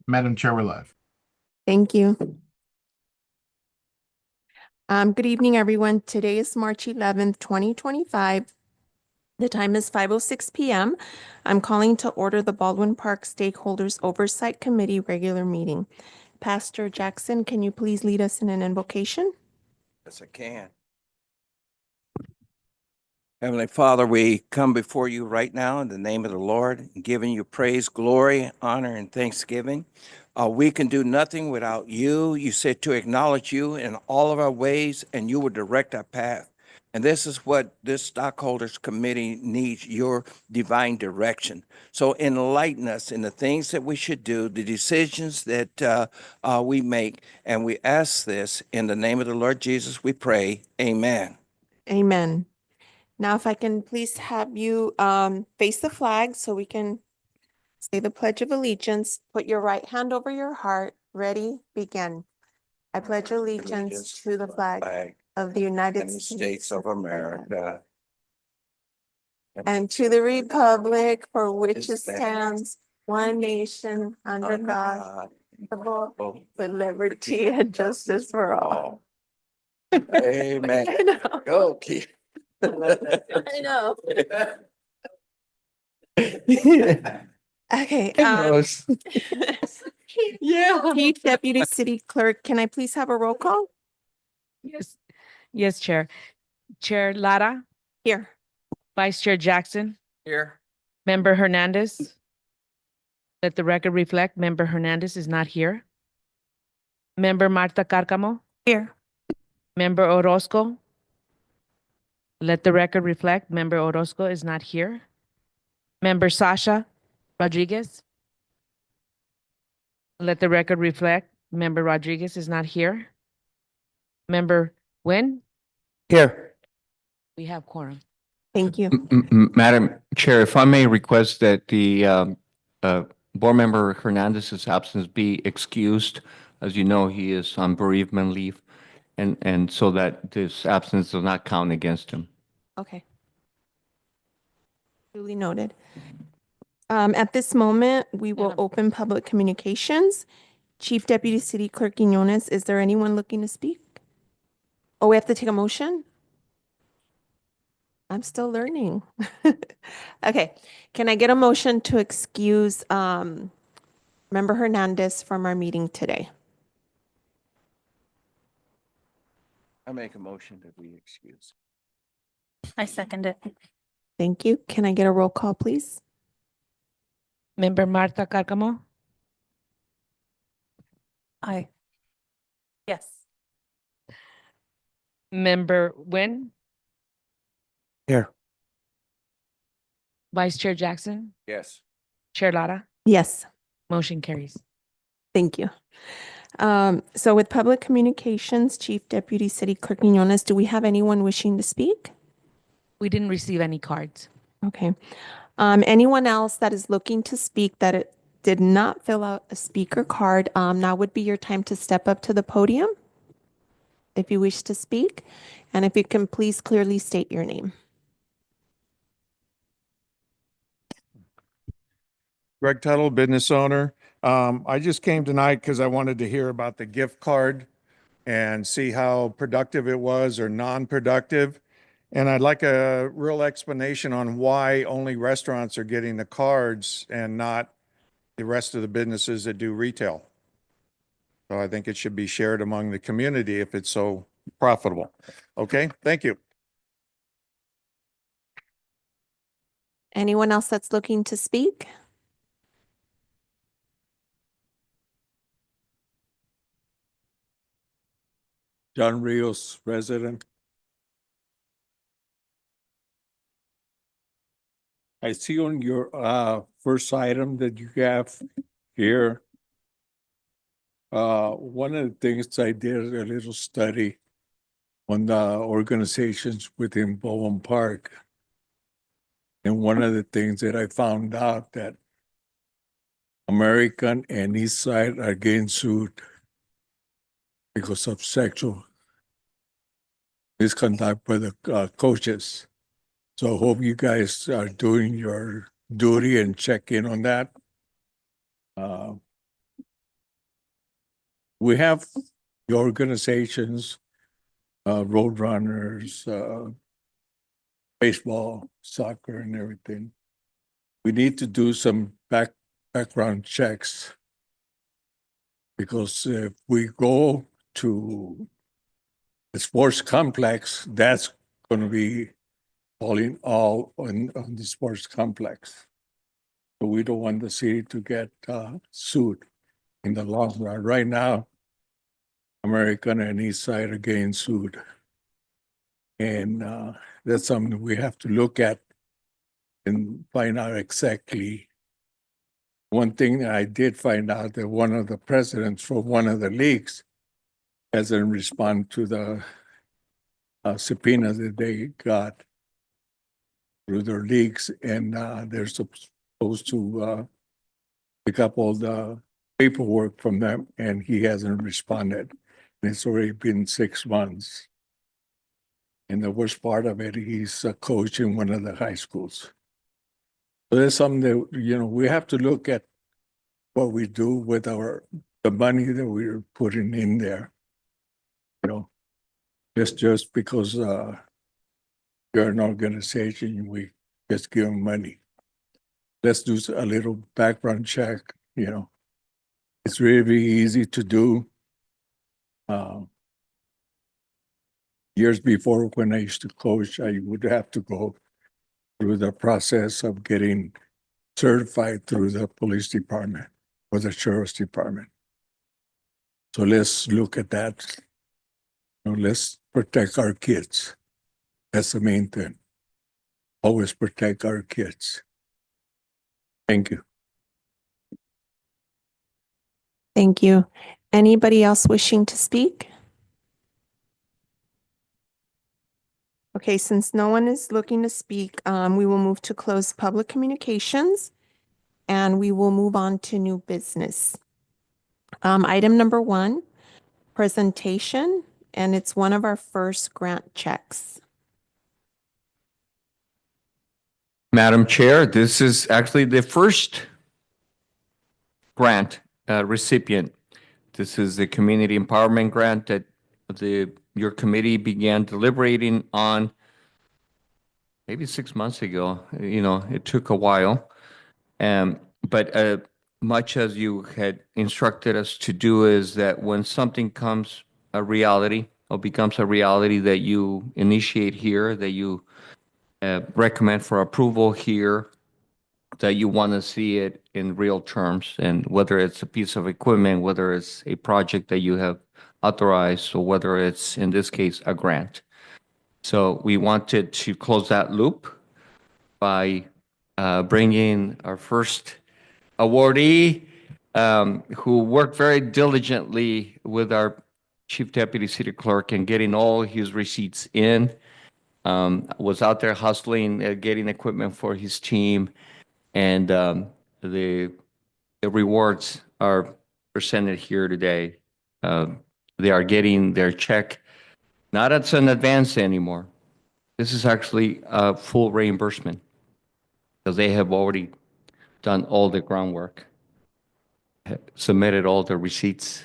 Madam Chair, we're live. Thank you. Good evening, everyone. Today is March 11th, 2025. The time is 5:06 p.m. I'm calling to order the Baldwin Park Stakeholders Oversight Committee regular meeting. Pastor Jackson, can you please lead us in an invocation? Yes, I can. Heavenly Father, we come before you right now in the name of the Lord, giving you praise, glory, honor, and thanksgiving. We can do nothing without you. You said to acknowledge you in all of our ways, and you will direct our path. And this is what this stockholders committee needs, your divine direction. So enlighten us in the things that we should do, the decisions that we make. And we ask this in the name of the Lord Jesus, we pray. Amen. Amen. Now, if I can please have you face the flag so we can say the Pledge of Allegiance. Put your right hand over your heart. Ready, begin. I pledge allegiance to the flag of the United States of America and to the republic for which it stands, one nation, under God, indivisible, with liberty and justice for all. Amen. I know. Go, Keith. I know. Okay. Yeah. Chief Deputy City Clerk, can I please have a roll call? Yes, yes, Chair. Chair Lara, Here. Vice Chair Jackson, Here. Member Hernandez. Let the record reflect, Member Hernandez is not here. Member Marta Cárcamo, Here. Member Orozco. Let the record reflect, Member Orozco is not here. Member Sasha Rodriguez. Let the record reflect, Member Rodriguez is not here. Member Nguyen, Here. we have quorum. Thank you. Madam Chair, if I may request that the Board Member Hernandez's absence be excused. As you know, he is on bereavement leave, and so that this absence does not count against him. Okay. Duly noted. At this moment, we will open public communications. Chief Deputy City Clerk Quiñones, is there anyone looking to speak? Oh, we have to take a motion? I'm still learning. Okay, can I get a motion to excuse Member Hernandez from our meeting today? I make a motion that we excuse. I second it. Thank you. Can I get a roll call, please? Member Marta Cárcamo, Aye. Yes. Member Nguyen, Here. Vice Chair Jackson, Yes. Chair Lara, Yes. motion carries. Thank you. So with public communications, Chief Deputy City Clerk Quiñones, do we have anyone wishing to speak? We didn't receive any cards. Okay. Anyone else that is looking to speak that it did not fill out a speaker card, now would be your time to step up to the podium if you wish to speak, and if you can please clearly state your name. Greg Tuttle, business owner. I just came tonight because I wanted to hear about the gift card and see how productive it was or non-productive. And I'd like a real explanation on why only restaurants are getting the cards and not the rest of the businesses that do retail. So I think it should be shared among the community if it's so profitable. Okay, thank you. Anyone else that's looking to speak? John Rios, resident. I see on your first item that you have here. One of the things I did a little study on the organizations within Baldwin Park. And one of the things that I found out that American and East Side are getting sued because of sexual misconduct by the coaches. So I hope you guys are doing your duty and check in on that. we have the organizations, road runners, baseball, soccer, and everything. We need to do some background checks because if we go to the sports complex, that's going to be falling all on the sports complex. So we don't want the city to get sued in the long run. Right now, American and East Side are getting sued. And that's something we have to look at and find out exactly. One thing that I did find out that one of the presidents for one of the leagues hasn't responded to the subpoena that they got through their leagues, and they're supposed to pick up all the paperwork from them, and he hasn't responded. And it's already been 6 months. And the worst part of it, he's a coach in one of the high schools. So there's something that, we have to look at what we do with the money that we're putting in there. Just because you're an organization, we just give them money. Let's do a little background check. It's really easy to do. Years before, when I used to coach, I would have to go through the process of getting certified through the police department or the sheriff's department. So let's look at that. Let's protect our kids. That's the main thing. Always protect our kids. Thank you. Thank you. Anybody else wishing to speak? Okay, since no one is looking to speak, we will move to close public communications and we will move on to new business. Item number 1, presentation, and it's one of our first grant checks. Madam Chair, this is actually the first grant recipient. This is the community empowerment grant that your committee began deliberating on maybe 6 months ago. It took a while. But much as you had instructed us to do is that when something comes a reality or becomes a reality that you initiate here, that you recommend for approval here, that you want to see it in real terms, and whether it's a piece of equipment, whether it's a project that you have authorized, or whether it's, in this case, a grant. So we wanted to close that loop by bringing our first awardee, who worked very diligently with our Chief Deputy City Clerk and getting all his receipts in, was out there hustling, getting equipment for his team, and the rewards are presented here today. They are getting their check, not as an advance anymore. This is actually a full reimbursement because they have already done all the groundwork, submitted all the receipts,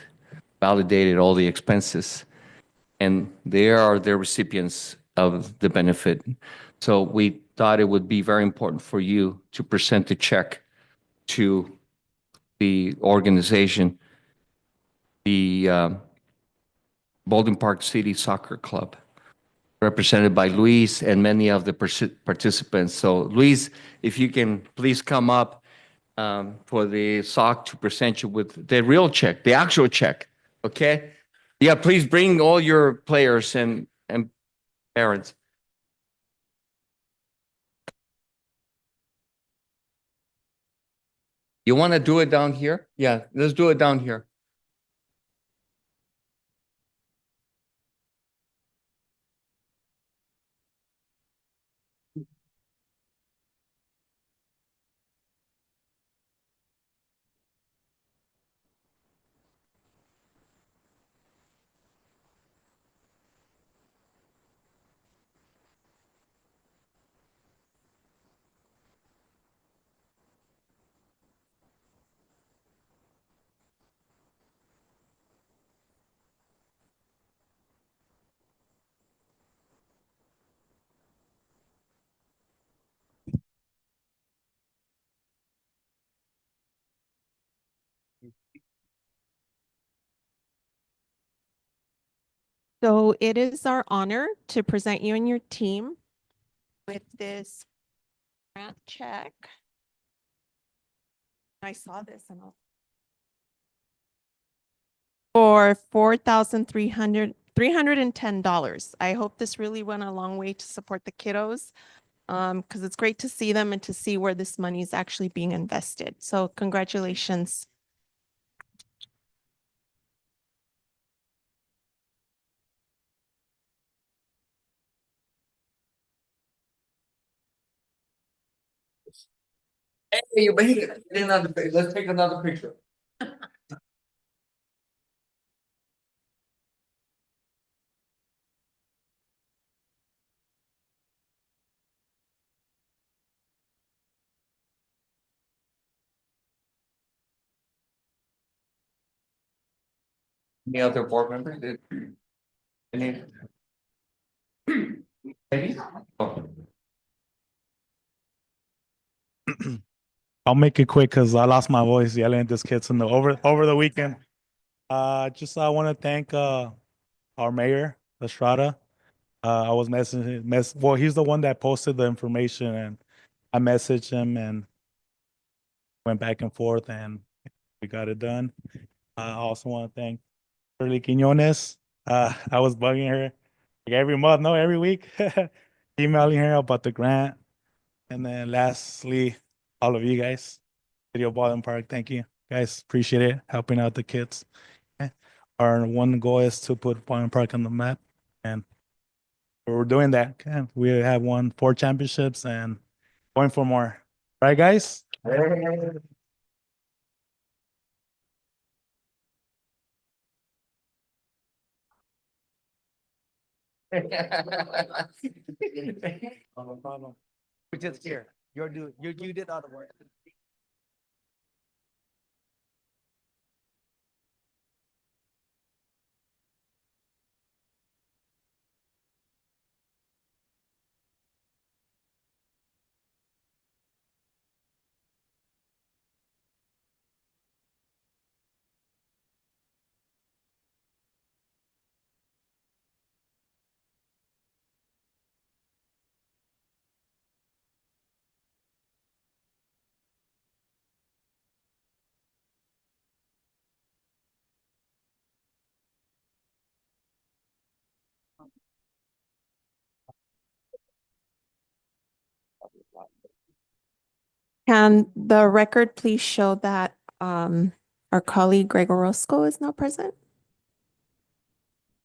validated all the expenses, and they are the recipients of the benefit. So we thought it would be very important for you to present the check to the organization, the Baldwin Park City Soccer Club, represented by Luis and many of the participants. So Luis, if you can please come up for the SOC to present you with the real check, the actual check, okay? Yeah, please bring all your players and parents. You want to do it down here? Yeah, let's do it down here. So it is our honor to present you and your team with this grant check. I saw this and I'll for $4,310. I hope this really went a long way to support the kiddos. Because it's great to see them and to see where this money is actually being invested. So congratulations. Hey, you made it. Let's take another picture. Any other board members? Any? Maybe? Oh. I'll make it quick because I lost my voice yelling at these kids over the weekend. Just I want to thank our mayor, Estrada. I was well, he's the one that posted the information, and I messaged him and went back and forth, and we got it done. I also want to thank Shirley Quinones. I was bugging her like every month, no, every week, emailing her about the grant. And then lastly, all of you guys, City of Baldwin Park, thank you guys, appreciate it, helping out the kids. Our one goal is to put Baldwin Park on the map, and we're doing that. Okay? We have won 4 championships and going for more. Right, guys? No problem. We're just here. You did all the work. Can the record please show that our colleague Greg Orozco is now present?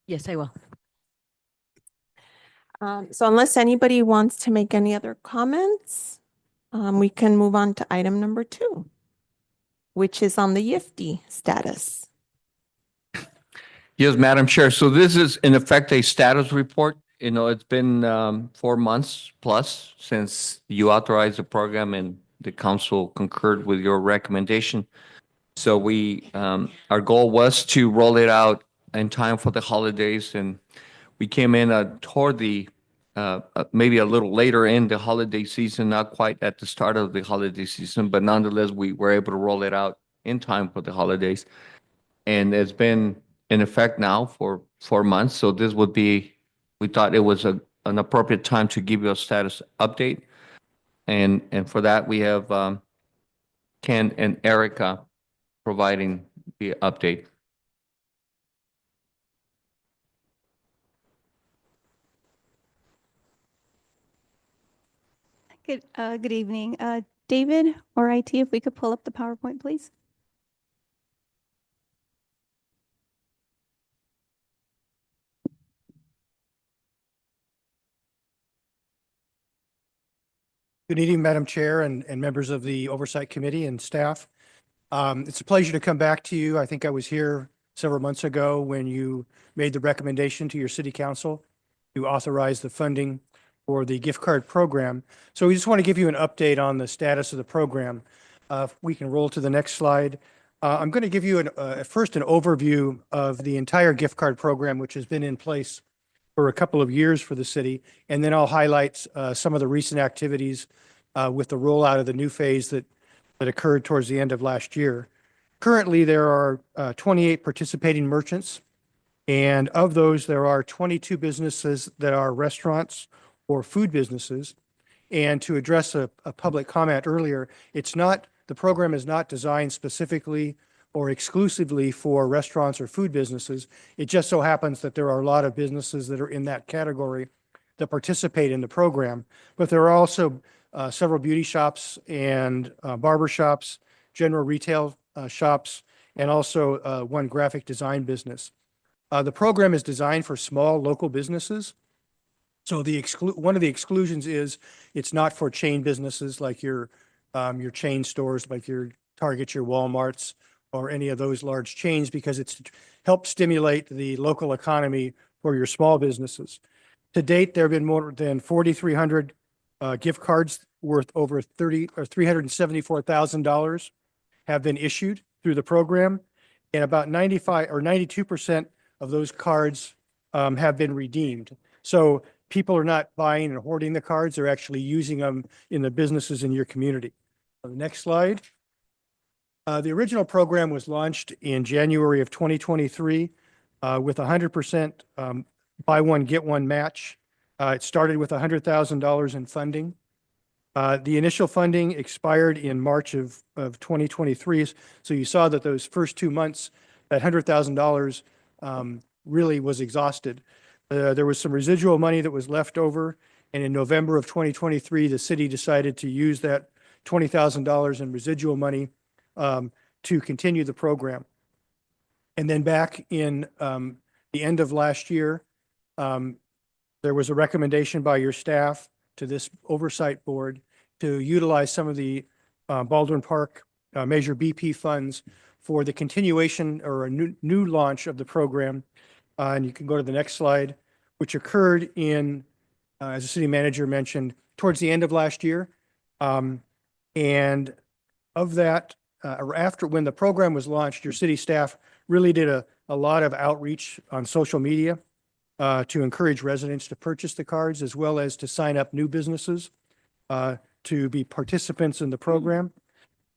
Yes, I will. So unless anybody wants to make any other comments, we can move on to item number 2, which is on the YIFT status. Yes, Madam Chair. So this is in effect a status report. You know, it's been 4 months plus since you authorized the program and the council concurred with your recommendation. So our goal was to roll it out in time for the holidays, and we came in toward maybe a little later in the holiday season, not quite at the start of the holiday season, but nonetheless, we were able to roll it out in time for the holidays. And it's been in effect now for 4 months. So we thought it was an appropriate time to give you a status update. And for that, we have Ken and Erica providing the update. Good evening. David or IT, if we could pull up the PowerPoint, please. Good evening, Madam Chair and members of the Oversight Committee and staff. It's a pleasure to come back to you. I think I was here several months ago when you made the recommendation to your city council to authorize the funding for the gift card program. So we just want to give you an update on the status of the program. If we can roll to the next slide. I'm going to give you first an overview of the entire gift card program, which has been in place for a couple of years for the city. And then I'll highlight some of the recent activities with the rollout of the new phase that occurred towards the end of last year. Currently, there are 28 participating merchants, and of those, there are 22 businesses that are restaurants or food businesses. And to address a public comment earlier, the program is not designed specifically or exclusively for restaurants or food businesses. It just so happens that there are a lot of businesses that are in that category that participate in the program. But there are also several beauty shops and barber shops, general retail shops, and also one graphic design business. The program is designed for small local businesses. So one of the exclusions is it's not for chain businesses like your chain stores, like your Targets, your Walmarts, or any of those large chains, because it's to help stimulate the local economy for your small businesses. To date, there have been more than 4,300 gift cards worth over $374,000 have been issued through the program, and about 95 or 92% of those cards have been redeemed. So people are not buying and hoarding the cards, they're actually using them in the businesses in your community. On the next slide. The original program was launched in January of 2023 with 100% buy one, get one match. It started with $100,000 in funding. The initial funding expired in March of 2023. So you saw that those first 2 months, that $100,000 really was exhausted. There was some residual money that was left over. And in November of 2023, the city decided to use that $20,000 in residual money to continue the program. And then back in the end of last year, there was a recommendation by your staff to this oversight board to utilize some of the Baldwin Park Measure BP funds for the continuation or a new launch of the program. And you can go to the next slide, which occurred in, as the city manager mentioned, towards the end of last year. And of that, or after, when the program was launched, your city staff really did a lot of outreach on social media to encourage residents to purchase the cards, as well as to sign up new businesses to be participants in the program.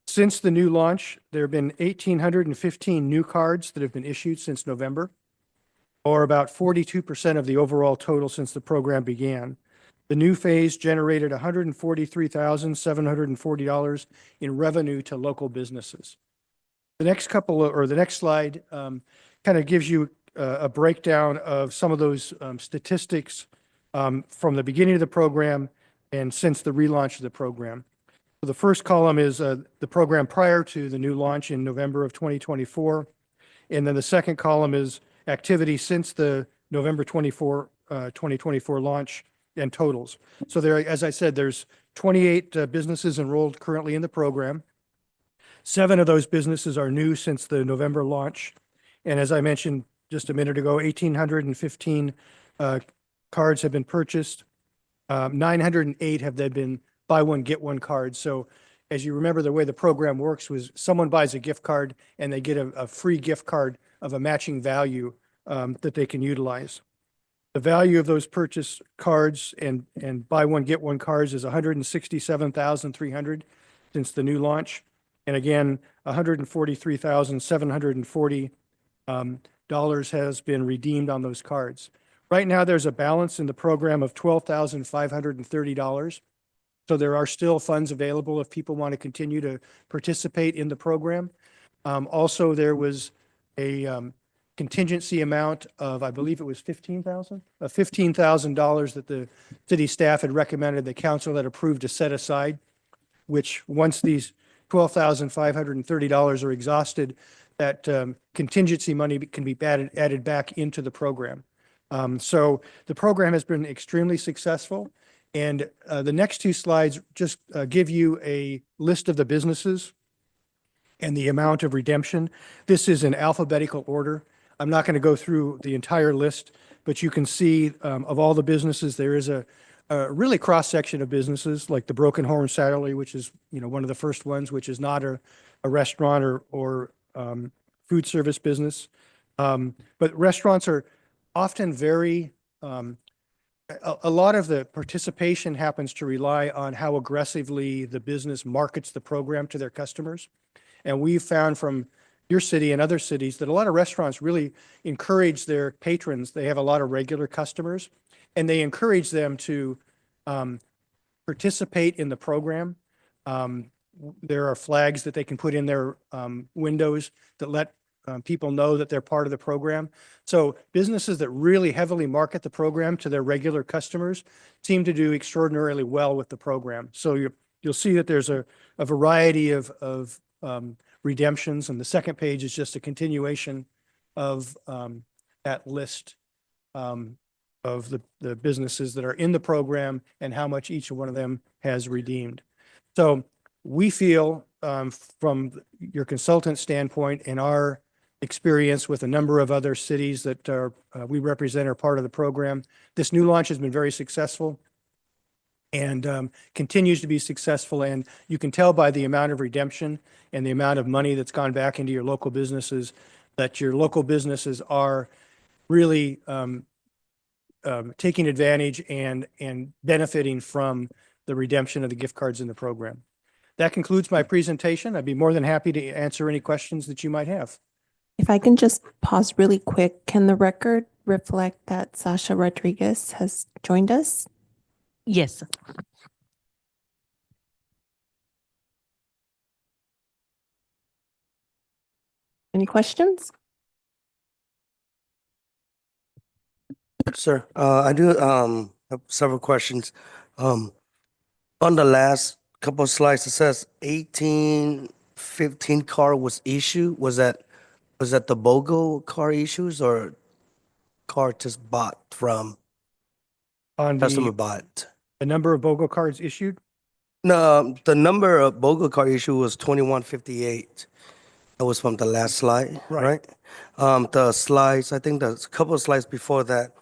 Since the new launch, there have been 1,815 new cards that have been issued since November, or about 42% of the overall total since the program began. The new phase generated $143,740 in revenue to local businesses. The next slide kind of gives you a breakdown of some of those statistics from the beginning of the program and since the relaunch of the program. So the first column is the program prior to the new launch in November of 2024. And then the second column is activity since the November 2024 launch and totals. So there, as I said, there's 28 businesses enrolled currently in the program. 7 of those businesses are new since the November launch. And as I mentioned just a minute ago, 1,815 cards have been purchased. 908 have then been buy one, get one cards. So as you remember, the way the program works was someone buys a gift card and they get a free gift card of a matching value that they can utilize. The value of those purchase cards and buy one, get one cards is $167,300 since the new launch. And again, $143,740 has been redeemed on those cards. Right now, there's a balance in the program of $12,530. So there are still funds available if people want to continue to participate in the program. Also, there was a contingency amount of, I believe it was $15,000 that the city staff had recommended the council had approved to set aside, which once these $12,530 are exhausted, that contingency money can be added back into the program. So the program has been extremely successful. And the next 2 slides just give you a list of the businesses and the amount of redemption. This is in alphabetical order. I'm not going to go through the entire list, but you can see of all the businesses, there is a really cross-section of businesses like the Broken Horn Saddlery, which is one of the first ones, which is not a restaurant or food service business. But restaurants are often very, a lot of the participation happens to rely on how aggressively the business markets the program to their customers. And we've found from your city and other cities, that a lot of restaurants really encourage their patrons. They have a lot of regular customers, and they encourage them to participate in the program. There are flags that they can put in their windows that let people know that they're part of the program. So businesses that really heavily market the program to their regular customers seem to do extraordinarily well with the program. So you'll see that there's a variety of redemptions, and the second page is just a continuation of that list of the businesses that are in the program and how much each one of them has redeemed. So we feel from your consultant standpoint and our experience with a number of other cities that are we represent are part of the program, this new launch has been very successful and continues to be successful. And you can tell by the amount of redemption and the amount of money that's gone back into your local businesses that your local businesses are really taking advantage and benefiting from the redemption of the gift cards in the program. That concludes my presentation. I'd be more than happy to answer any questions that you might have. If I can just pause really quick, can the record reflect that Sasha Rodriguez has joined us? Yes. Any questions? Sir, I do have several questions. On the last couple of slides, it says 1815 car was issued. Was that the BOGO car issues or car just bought from On customer bought? the number of BOGO cards issued, No, the number of BOGO car issue was 2158. That was from the last slide, Right. right? The slides, I think the couple of slides before that,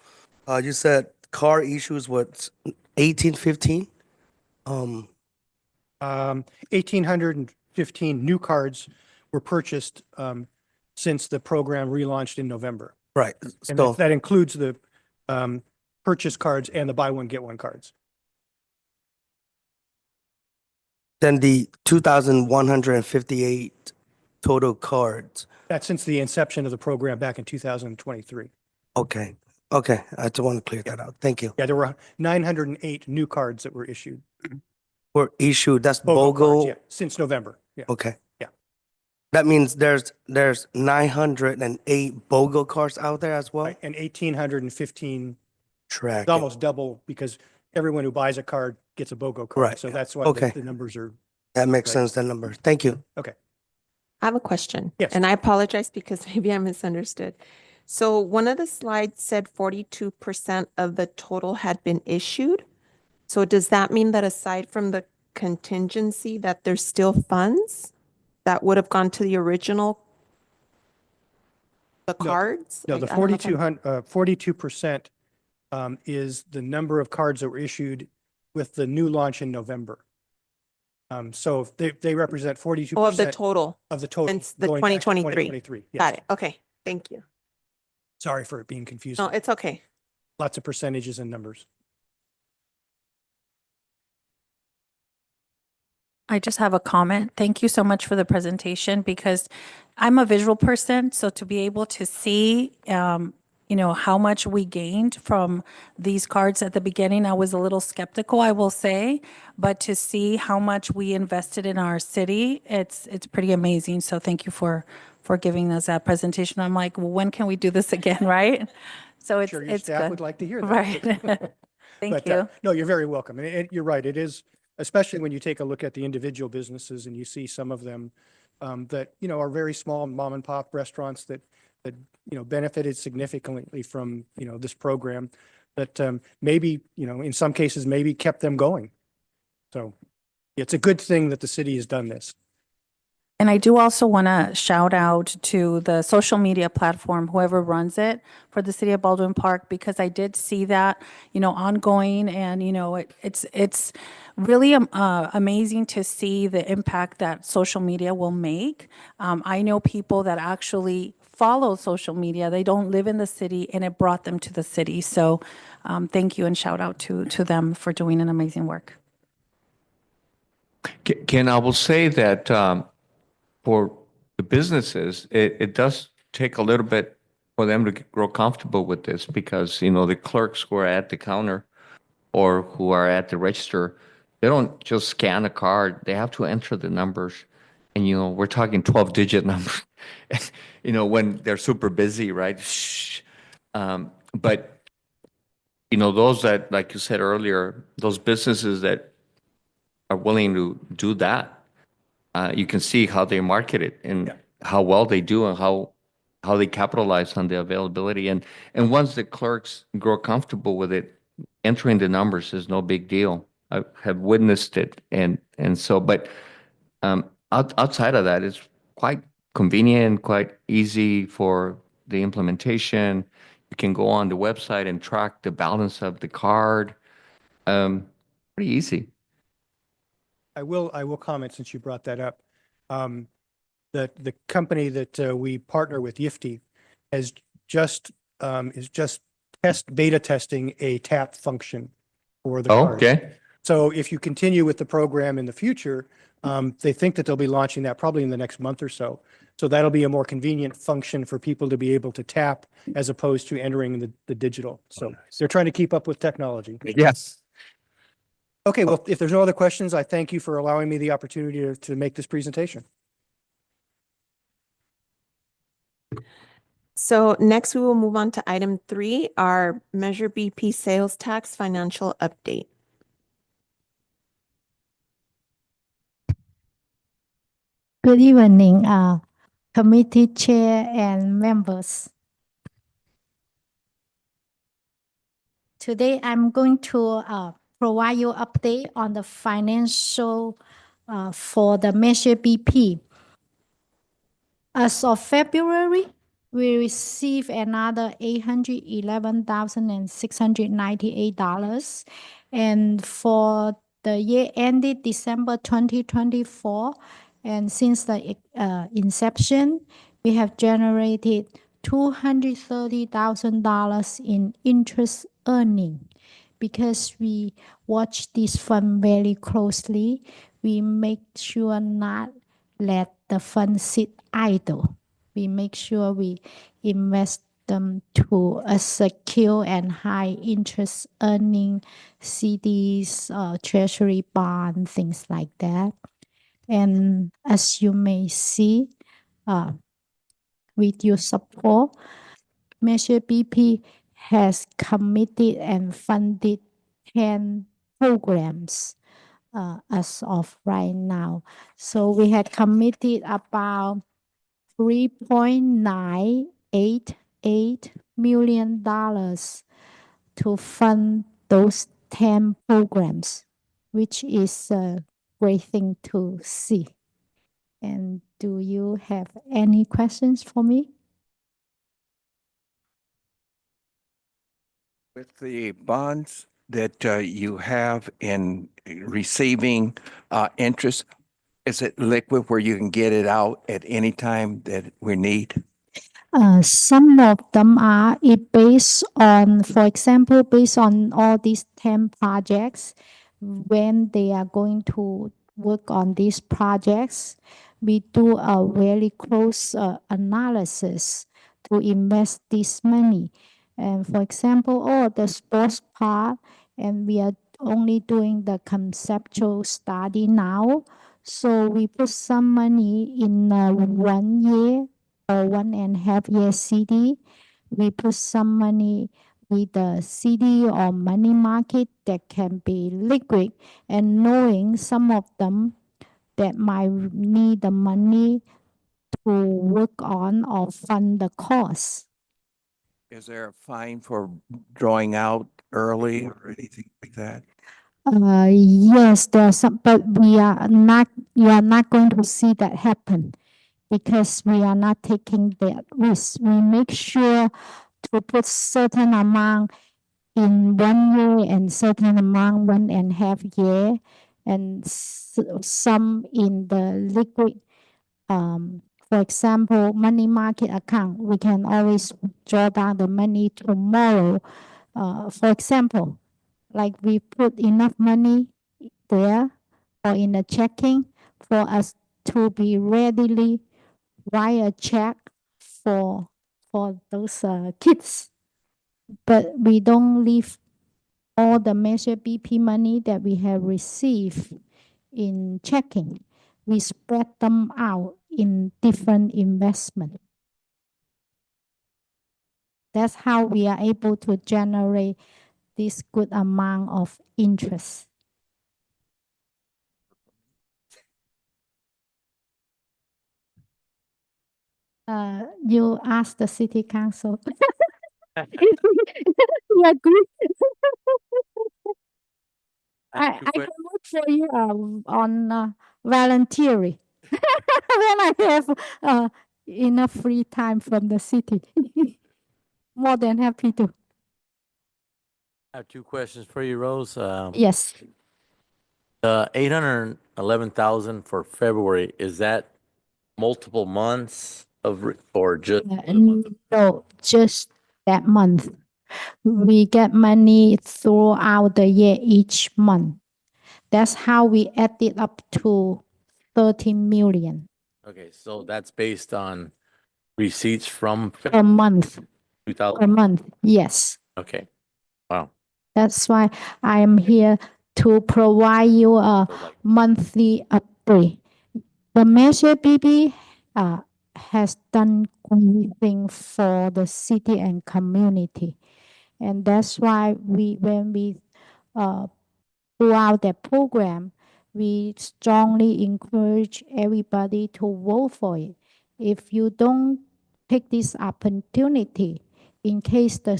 you said car issues was 1815. 1,815 new cards were purchased since the program relaunched in November. Right. And So that includes the purchase cards and the buy one, get one cards. then the 2,158 total cards. That's since the inception of the program back in 2023. Okay. Okay. I just want to clear that out. Thank you. Yeah, there were 908 new cards that were issued. Were issued, that's BOGO cards, BOGO. yeah, since November. Yeah. Okay. Yeah. That means there's 908 BOGO cards out there as well? Right, and 1,815, Track. it's almost double because everyone who buys a card gets a BOGO card. Right. So that's why Okay. the numbers are, That makes Right. sense, that number. Thank you. okay. I have a question. Yes. And I apologize because maybe I misunderstood. So one of the slides said 42% of the total had been issued. So does that mean that aside from the contingency that there's still funds that would have gone to the original, the No. cards? No, I the don't know if I'm- 42% is the number of cards that were issued with the new launch in November. So they represent 42% Oh, of the total of the total. since the going back to 2023. 2023. Yes. Got it. Okay. Thank you. Sorry for it being confusing. No, it's okay. Lots of percentages and numbers. I just have a comment. Thank you so much for the presentation because I'm a visual person. So to be able to see, how much we gained from these cards at the beginning, I was a little skeptical, I will say. But to see how much we invested in our city, it's pretty amazing. So thank you for giving us that presentation. I'm like, well, when can we do this again, right? So it's Sure, your it's staff would good. like to hear that. Right. Thank But, you. No, you're very welcome. And you're right. It is, especially when you take a look at the individual businesses and you see some of them that, are very small mom and pop restaurants that benefited significantly from, this program that maybe, in some cases, maybe kept them going. So it's a good thing that the city has done this. And I do also want to shout out to the social media platform, whoever runs it for the city of Baldwin Park, because I did see that, ongoing and, it's really amazing to see the impact that social media will make. I know people that actually follow social media. They don't live in the city and it brought them to the city. So thank you and shout out to them for doing an amazing work. Ken, I will say that for the businesses, it does take a little bit for them to grow comfortable with this because, the clerks who are at the counter or who are at the register, they don't just scan a card. They have to enter the numbers. And, we're talking 12-digit numbers, when they're super busy, right? Shh. But, those that, like you said earlier, those businesses that are willing to do that, you can see how they market it and how well they do and how they capitalize on the availability. And once the clerks grow comfortable with it, entering the numbers is no big deal. I have witnessed it, and so, but outside of that, it's quite convenient, quite easy for the implementation. You can go on the website and track the balance of the card. Pretty easy. I will comment since you brought that up. The company that we partner with, Yifty, has just is just beta testing a tap function for the cards. Okay. So if you continue with the program in the future, they think that they'll be launching that probably in the next month or so. So that'll be a more convenient function for people to be able to tap as opposed to entering the digital. So they're trying to keep up with technology. Yes. Okay, well, if there's no other questions, I thank you for allowing me the opportunity to make this presentation. So next we will move on to item 3, our Measure BP sales tax financial update. Good evening, committee chair and members. Today, I'm going to provide you update on the financial for the Measure BP. As of February, we received another $811,698. And for the year ended December 2024, and since the inception, we have generated $230,000 in interest earning. Because we watch this fund very closely, we make sure not let the fund sit idle. We make sure we invest them to a secure and high interest earning CDs, treasury bond, things like that. And as you may see, with your support, Measure BP has committed and funded 10 programs as of right now. So we had committed about $3.988 million to fund those 10 programs, which is a great thing to see. And do you have any questions for me? With the bonds that you have in receiving interest, is it liquid where you can get it out at any time that we need? Some of them are based on, for example, based on all these 10 projects, when they are going to work on these projects, we do a very close analysis to invest this money. And for example, the sports part, and we are only doing the conceptual study now. So we put some money in 1 year or 1.5 year CD. We put some money with the CD or money market that can be liquid, and knowing some of them that might need the money to work on or fund the cost. Is there a fine for drawing out early or anything like that? Yes, there are some, but you are not going to see that happen because we are not taking that risk. We make sure to put certain amount in 1 year and certain amount 1.5 year, and some in the liquid. For example, money market account, we can always draw down the money tomorrow. For example, like we put enough money there or in the checking for us to be readily write a check for those kids, but we don't leave all the Measure BP money that we have received in checking. We spread them out in different investment. That's how we are able to generate this good amount of interest. You ask the city council. We agree. I can work for you on volunteering when I have enough free time from the city. More than happy to. I have two questions for you, Rose. Yes. The 811,000 for February, is that multiple months or just? No, just that month. We get money throughout the year each month. That's how we add it up to 13 million Okay, so that's based on receipts from a month. 2000. A month, yes. Okay, wow. That's why I am here to provide you a monthly update. The Measure BB has done great thing for the city and community. And that's why when we throughout that program, we strongly encourage everybody to vote for it. If you don't take this opportunity, in case the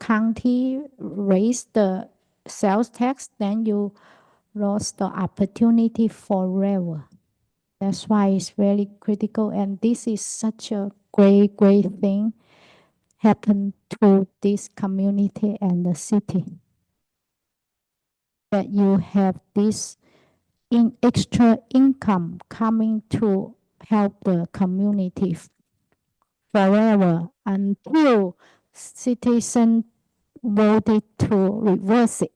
county raise the sales tax, then you lost the opportunity forever. That's why it's very critical, and this is such a great thing happen to this community and the city. That you have this extra income coming to help the community forever until citizens voted to reverse it,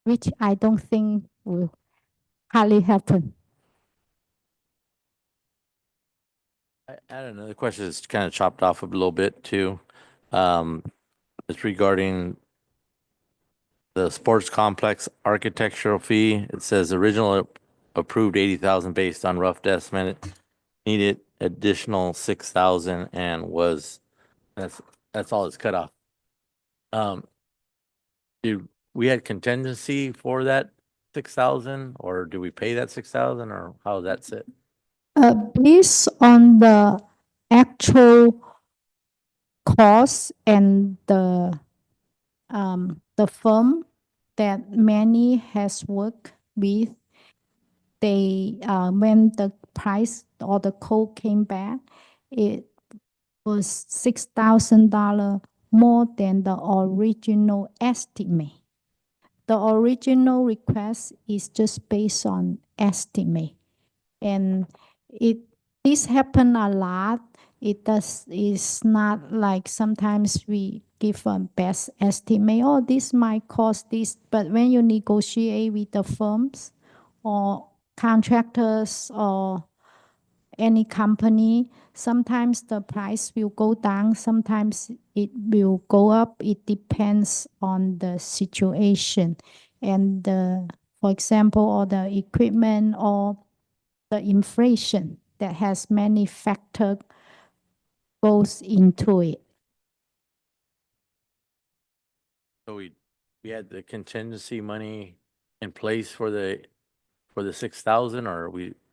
which I don't think will hardly happen. I had another question that's kind of chopped off a little bit too. It's regarding the sports complex architectural fee. It says original approved 80,000 based on rough estimate, needed additional 6,000 and that's all it's cut off. Do we had contingency for that 6,000 or do we pay that 6,000 or how does that sit? Based on the actual cost and the firm that Manny has worked with, they when the price or the code came back, it was $6,000 more than the original estimate. The original request is just based on estimate, and this happen a lot. It's not like sometimes we give a best estimate, oh, this might cost this, but when you negotiate with the firms or contractors or any company, sometimes the price will go down, sometimes it will go up. It depends on the situation and for example, or the equipment or the inflation that has many factors goes into it. So we had the contingency money in place for the 6,000 or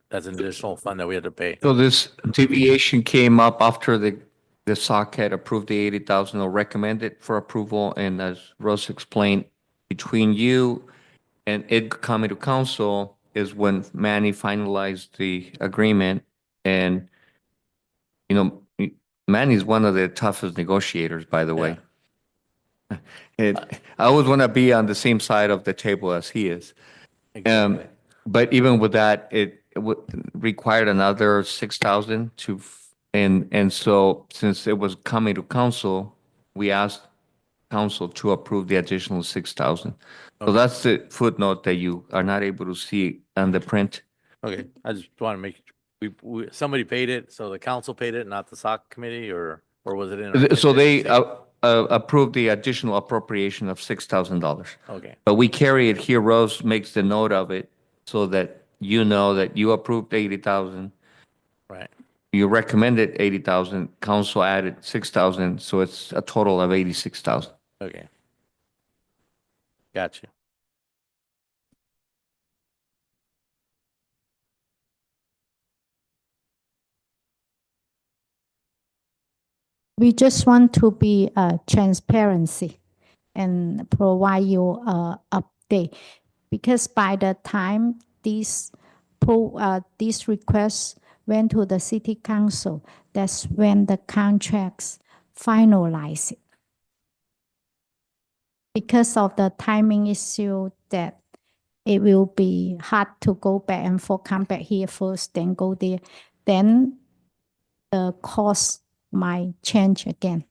that's an additional fund that we had to pay? So this deviation came up after the SOC had approved the 80,000 or recommended for approval. And as Rose explained, between you and it coming to council is when Manny finalized the agreement. And, you know, Manny's one of the toughest negotiators, by the way. I always want to be on the same side of the table as he is. Exactly. But even with that, it required another 6,000 and so since it was coming to council, we asked council to approve the additional 6,000. So that's the footnote that you are not able to see on the print. Okay, I just want to make somebody paid it, so the council paid it, not the SOC committee, or was it in? our So they contingency? approved the additional appropriation of $6,000. Okay, But we carry it here. Rose makes the note of it so that you know that you approved 80,000. right. You recommended 80,000. Council added 6,000, so it's a total of 86,000. Okay. Got you. We just want to be transparency and provide you update because by the time this request went to the city council, that's when the contracts finalized. Because of the timing issue that it will be hard to go back and forth, come back here first, then go there. Then the cost might change again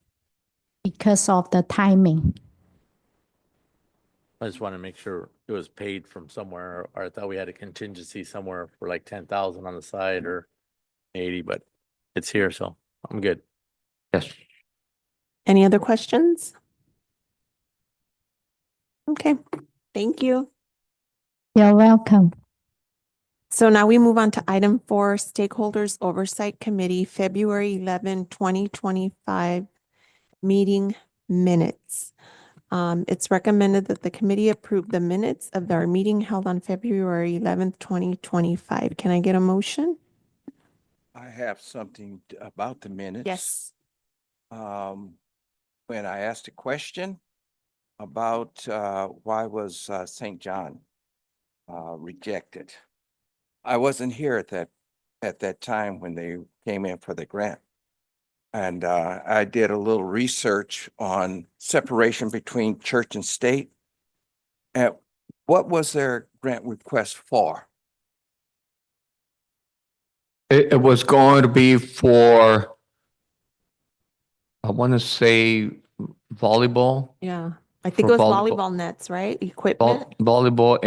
because of the timing. I just want to make sure it was paid from somewhere, or I thought we had a contingency somewhere for like 10,000 on the side or 80, but it's here, so I'm good. Yes. Any other questions? Okay, thank you. You're welcome. So now we move on to item 4, Stakeholders Oversight Committee, February 11, 2025 meeting minutes. It's recommended that the committee approve the minutes of our meeting held on February 11th, 2025. Can I get a motion? I have something about the minutes. Yes. When I asked a question about why was St. John rejected. I wasn't here at that time when they came in for the grant. And I did a little research on separation between church and state. And what was their grant request for? It was going to be for, I want to say volleyball. Yeah, I think For it was volleyball. volleyball nets, right? Equipment. Volleyball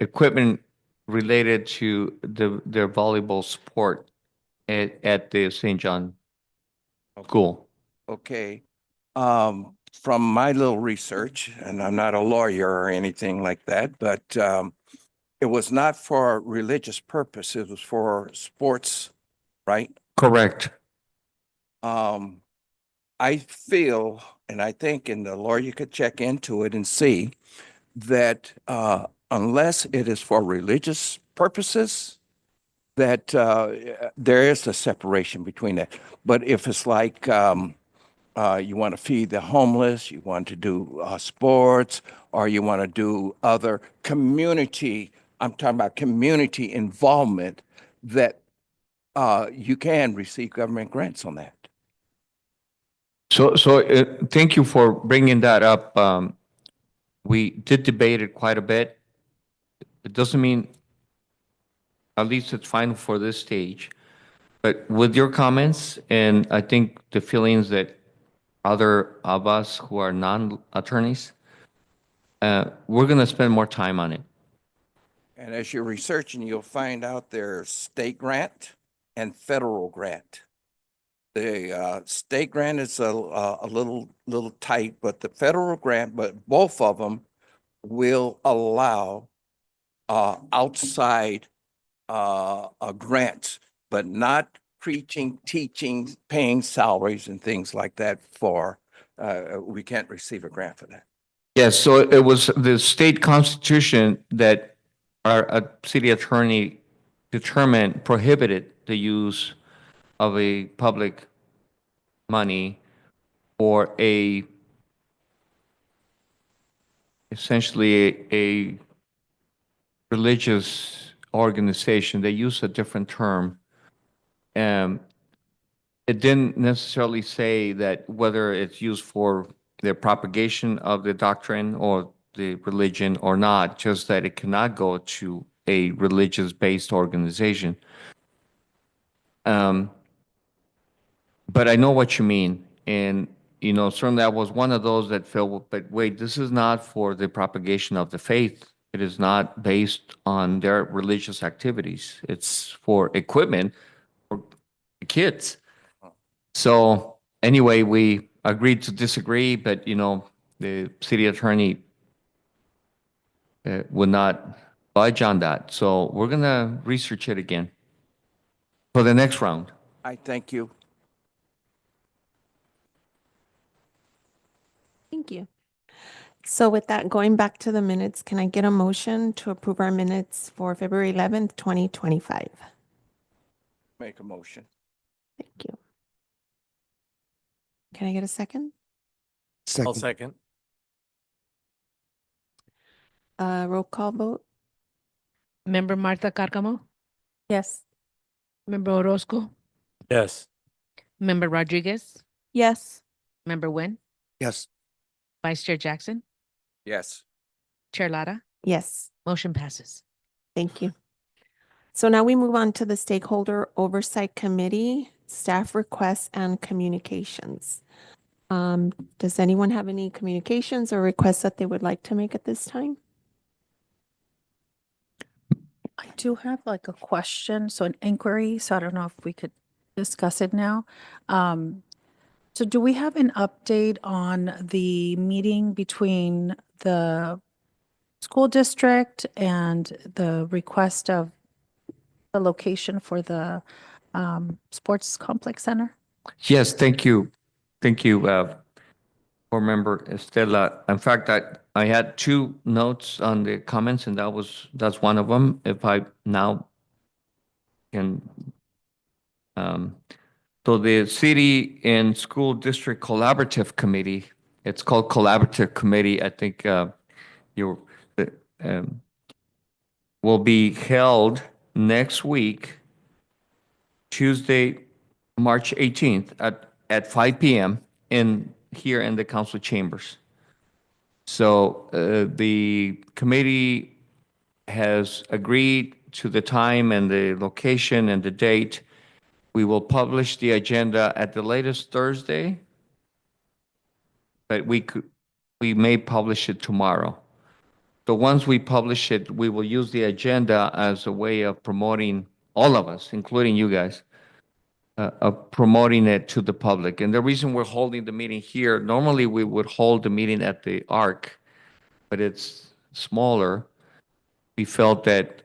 equipment related to their volleyball sport at the St. John School. Okay. From my little research, and I'm not a lawyer or anything like that, but it was not for religious purpose. It was for sports, right? Correct. I feel, and I think, and the lawyer could check into it and see that unless it is for religious purposes, that there is a separation between that. But if it's like you want to feed the homeless, you want to do sports, or you want to do other community, I'm talking about community involvement, that you can receive government grants on that. So thank you for bringing that up. We did debate it quite a bit. It doesn't mean, at least it's final for this stage. But with your comments, and I think the feelings that other of us who are non-attorneys, we're going to spend more time on it. And as you're researching, you'll find out there's state grant and federal grant. The state grant is a little tight, but the federal grant, but both of them will allow outside grants, but not preaching, teaching, paying salaries and things like that for, we can't receive a grant for that. Yes, so it was the state constitution that our city attorney determined prohibited the use of a public money for essentially a religious organization. They use a different term. It didn't necessarily say that whether it's used for the propagation of the doctrine or the religion or not, just that it cannot go to a religious-based organization. But I know what you mean. And, you know, certainly I was one of those that felt, but wait, this is not for the propagation of the faith. It is not based on their religious activities. It's for equipment, for the kids. So anyway, we agreed to disagree, but the city attorney would not budge on that. So we're gonna research it again for the next round. I thank you. Thank you. So with that, going back to the minutes, can I get a motion to approve our minutes for February 11th, 2025? Make a motion. Thank you. Can I get a second? I'll Second. second. Roll call vote? Member Martha Carcamo, Yes. Member Orozco, Yes. Member Rodriguez, Yes. Member Nguyen, Yes. Vice Chair Jackson, Yes. Chair Lara, Yes. motion passes. Thank you. So now we move on to the Stakeholder Oversight Committee, staff requests and communications. Does anyone have any communications or requests that they would like to make at this time? I do have like a question, so an inquiry, so I don't know if we could discuss it now. So do we have an update on the meeting between the school district and the request of the location for the sports complex center? Yes, thank you. Thank you, Board Member Estela. In fact, I had two notes on the comments, and that's one of them. If I now can, so the City and School District Collaborative Committee, it's called Collaborative Committee. I think you're, um, will be held next week, Tuesday, March 18th at 5 p.m. here in the council chambers. So the committee has agreed to the time and the location and the date. We will publish the agenda at the latest Thursday, but we may publish it tomorrow. So once we publish it, we will use the agenda as a way of promoting all of us, including you guys, of promoting it to the public. And the reason we're holding the meeting here, normally we would hold the meeting at the ARC, but it's smaller. We felt that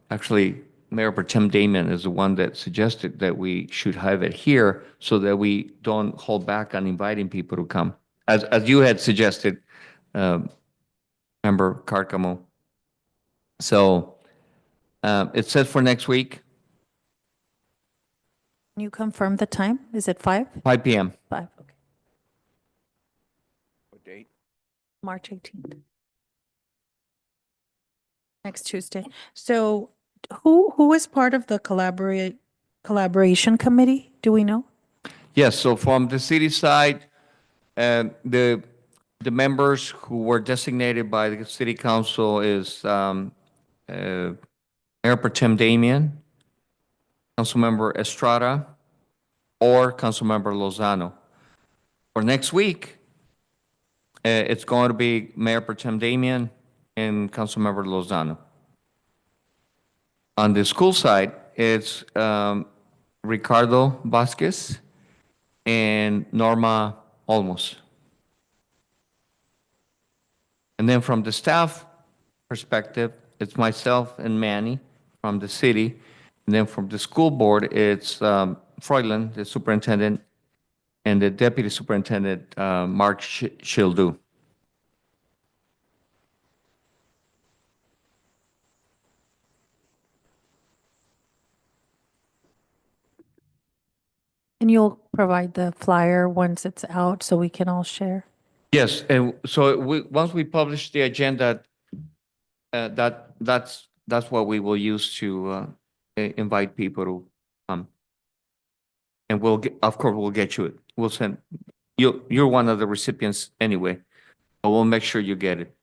actually Mayor Pro Tem Damian is the one that suggested that we should have it here so that we don't hold back on inviting people to come. As you had suggested, Member Carcamo. So it says for next week, Can you confirm the time? Is it 5? 5 p.m. 5, okay. What date? March 18th. Next Tuesday. So who is part of the collaboration committee? Do we know? Yes, so from the city side, the members who were designated by the city council is Mayor Pro Tem Damian, Councilmember Estrada, or Councilmember Lozano. For next week, it's going to be Mayor Pro Tem Damian and Councilmember Lozano. On the school side, it's Ricardo Vasquez and Norma Olmos. And then from the staff perspective, it's myself and Manny from the city. And then from the school board, it's Froylan, the superintendent, and the deputy superintendent, Mark Shildu. And you'll provide the flyer once it's out so we can all share? Yes, and so once we publish the agenda, that's what we will use to invite people to come. And of course, we'll get you it. We'll send, you're one of the recipients anyway, but we'll make sure you get it.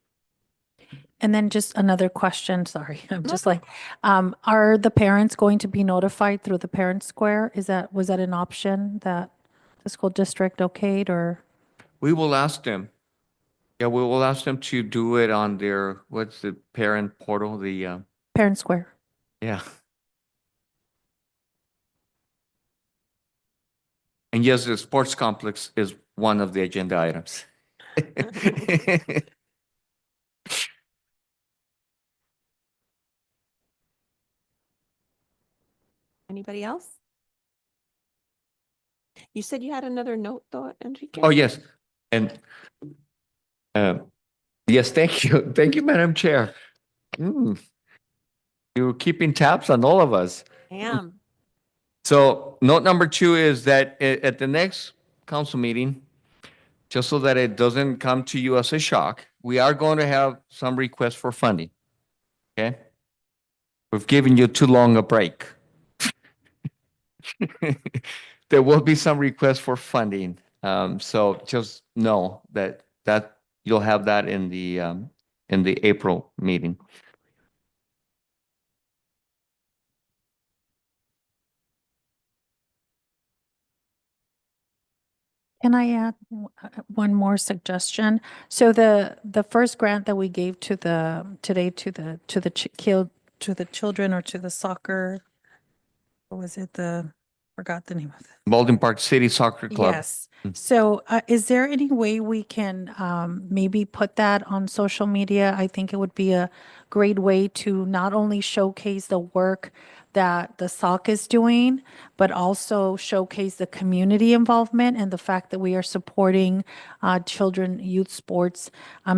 And then just another question, sorry, I'm just like, are the parents going to be notified through the parent square? Was that an option that the school district okayed or? We will ask them. Yeah, we will ask them to do it on their, what's the parent portal, Parent square. yeah. And yes, the sports complex is one of the agenda items. Anybody else? You said you had another note though, Enrique? Oh, yes. And yes, thank you. Thank you, Madam Chair. You're keeping tabs on all of us. I am. So note number 2 is that at the next council meeting, just so that it doesn't come to you as a shock, we are going to have some requests for funding. Okay? We've given you too long a break. There will be some requests for funding. So just know that you'll have that in the April meeting. Can I add one more suggestion? So the first grant that we gave to the today to the children or to the soccer, what was it? Forgot the name of it. Baldwin Park City Soccer Club. Yes. So is there any way we can maybe put that on social media? I think it would be a great way to not only showcase the work that the SOC is doing, but also showcase the community involvement and the fact that we are supporting children, youth sports.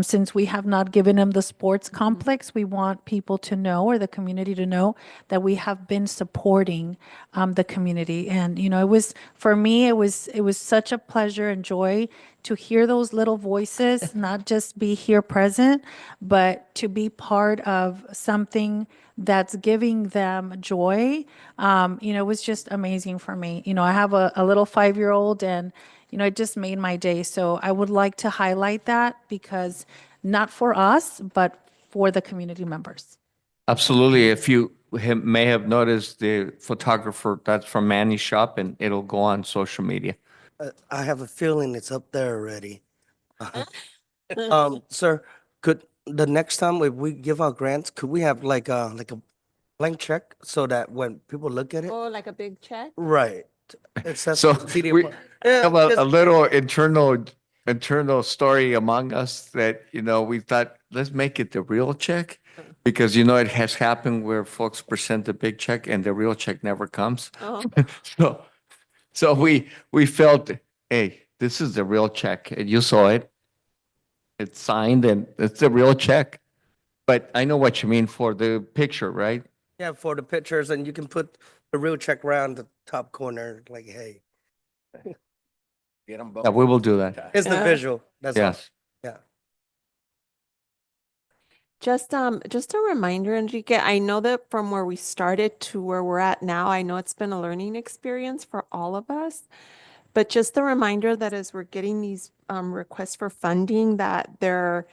Since we have not given them the sports complex, we want people to know, or the community to know, that we have been supporting the community. And, you know, for me, it was such a pleasure and joy to hear those little voices, not just be here present, but to be part of something that's giving them joy. You know, it was just amazing for me. You know, I have a little 5-year-old, and, you know, it just made my day. So I would like to highlight that, because not for us, but for the community members. Absolutely. If you may have noticed, the photographer, that's from Manny's shop, and it'll go on social media. I have a feeling it's up there already. Sir, could the next time if we give out grants, could we have like a blank check so that when people look at it, Oh, like a big check? right? It says So CD we apart- Yeah, have a because- little internal story among us that, you know, we thought, let's make it the real check, because, you know, it has happened where folks present the big check and the real check never comes. Oh. So we felt, hey, this is the real check, and you saw it. It's signed and it's the real check. But I know what you mean for the picture, right? Yeah, for the pictures, and you can put the real check around the top corner, like, hey, Get them both. Yeah, we will do that. it's the Yeah. visual. That's all. Yes. Yeah. Just a reminder, Enrique, I know that from where we started to where we're at now, I know it's been a learning experience for all of us. But just a reminder that as we're getting these requests for funding, that they're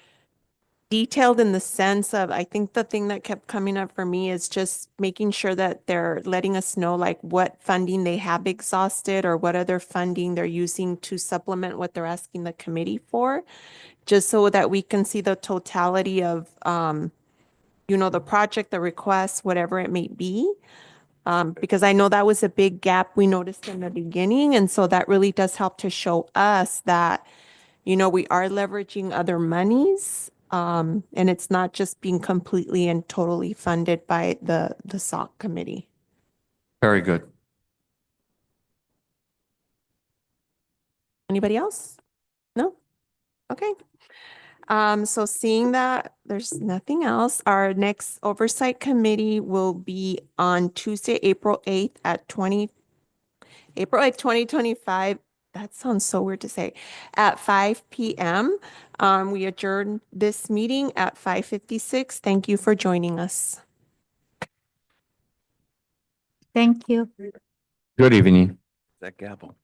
detailed in the sense of, I think the thing that kept coming up for me is just making sure that they're letting us know like what funding they have exhausted or what other funding they're using to supplement what they're asking the committee for, just so that we can see the totality of, you know, the project, the request, whatever it may be. Because I know that was a big gap we noticed in the beginning. And so that really does help to show us that, you know, we are leveraging other monies. And it's not just being completely and totally funded by the SOC committee. Very good. Anybody else? No? Okay. So seeing that there's nothing else, our next oversight committee will be on Tuesday, April 8th at 2025. That sounds so weird to say, at 5 p.m. We adjourn this meeting at 5:56. Thank you for joining us. Thank you. Good evening. That gavel.